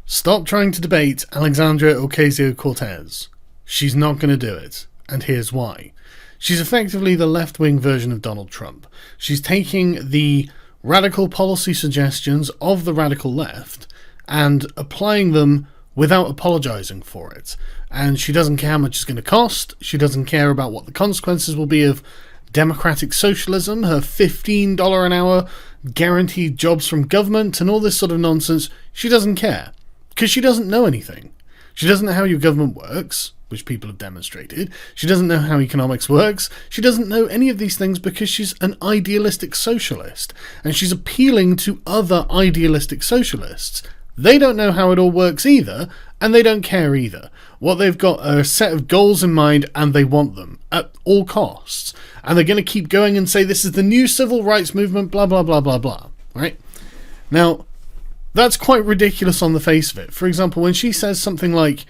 Stop trying to debate Alexandria Ocasio-Cortez. She's not going to do it, and here's why. She's effectively the left-wing version of Donald Trump. She's taking the radical policy suggestions of the radical left and applying them without apologising for it. And she doesn't care how much it's going to cost. She doesn't care about what the consequences will be of democratic socialism, her $15 an hour guaranteed jobs from government and all this sort of nonsense. She doesn't care. Because she doesn't know anything. She doesn't know how your government works, which people have demonstrated. She doesn't know how economics works. She doesn't know any of these things because she's an idealistic socialist. And she's appealing to other idealistic socialists. They don't know how it all works either, and they don't care either. What they've got are a set of goals in mind, and they want them at all costs. And they're going to keep going and say this is the new civil rights movement, blah, blah, blah, blah, blah. Right? Now, that's quite ridiculous on the face of it. For example, when she says something like,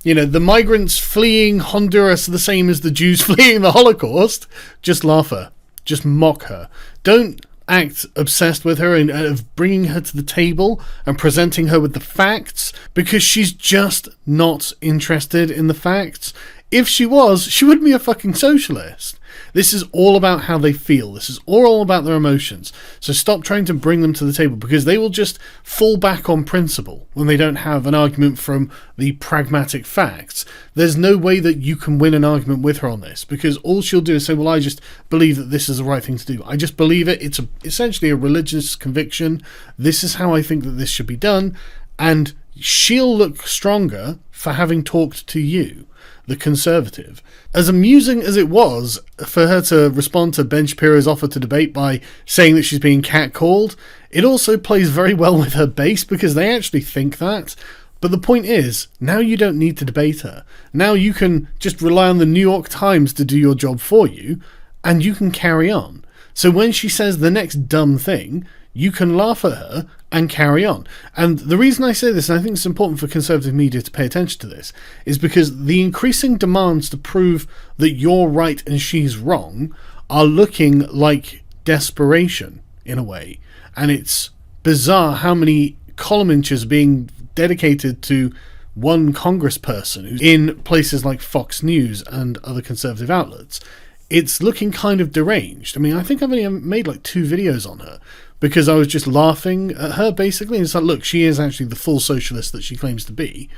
the migrants fleeing Honduras are the same as the Jews fleeing the Holocaust, just laugh her. Just mock her. Don't act obsessed with her and of bringing her to the table and presenting her with the facts, because she's just not interested in the facts. If she was, she wouldn't be a fucking socialist. This is all about how they feel. This is all about their emotions. So stop trying to bring them to the table, because they will just fall back on principle when they don't have an argument from the pragmatic facts. There's no way that you can win an argument with her on this, because all she'll do is say, well, I just believe that this is the right thing to do. I just believe it. It's essentially a religious conviction. This is how I think that this should be done. And she'll look stronger for having talked to you, the conservative. As amusing as it was for her to respond to Ben Shapiro's offer to debate by saying that she's being catcalled, it also plays very well with her base, because they actually think that. But the point is, now you don't need to debate her. Now you can just rely on the New York Times to do your job for you, and you can carry on. So when she says the next dumb thing, you can laugh at her and carry on. And the reason I say this, and I think it's important for conservative media to pay attention to this, is because the increasing demands to prove that you're right and she's wrong are looking like desperation, in a way. And it's bizarre how many column inches are being dedicated to one congressperson who's in places like Fox News and other conservative outlets. It's looking kind of deranged. I mean, I think I've only made like 2 videos on her, because I was just laughing at her, basically. And it's like, look, she is actually the full socialist that she claims to be,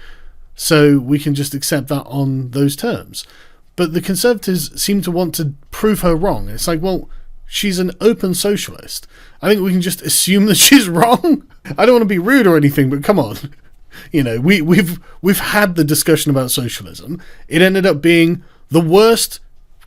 so we can just accept that on those terms. But the conservatives seem to want to prove her wrong. It's like, well, she's an open socialist. I think we can just assume that she's wrong. I don't want to be rude or anything, but come on. We've had the discussion about socialism. It ended up being the worst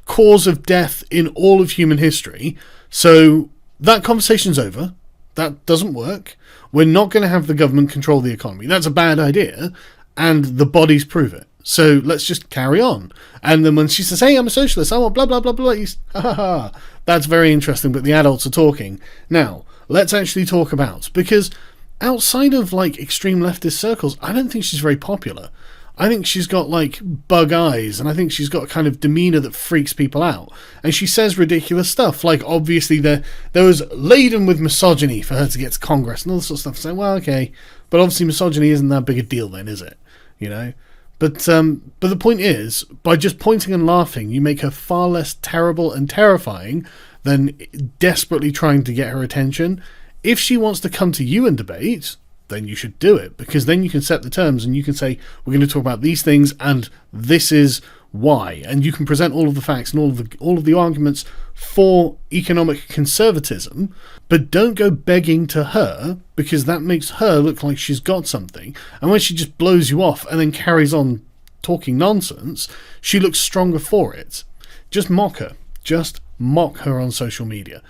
cause of death in all of human history. So that conversation's over. That doesn't work. We're not going to have the government control the economy. That's a bad idea, and the bodies prove it. So let's just carry on. And then when she says, hey, I'm a socialist, I want blah, blah, blah, blah, ha ha ha. That's very interesting, but the adults are talking. Now, let's actually talk about, because outside of like extreme leftist circles, I don't think she's very popular. I think she's got like bug eyes, and I think she's got a kind of demeanour that freaks people out. And she says ridiculous stuff, like obviously there was laden with misogyny for her to get to Congress and all this sort of stuff. So, well, okay, but obviously misogyny isn't that big a deal then, is it? But the point is, by just pointing and laughing, you make her far less terrible and terrifying than desperately trying to get her attention. If she wants to come to you and debate, then you should do it, because then you can set the terms and you can say, we're going to talk about these things and this is why, and you can present all of the facts and all of the arguments for economic conservatism. But don't go begging to her, because that makes her look like she's got something, and when she just blows you off and then carries on talking nonsense, she looks stronger for it. Just mock her on social media.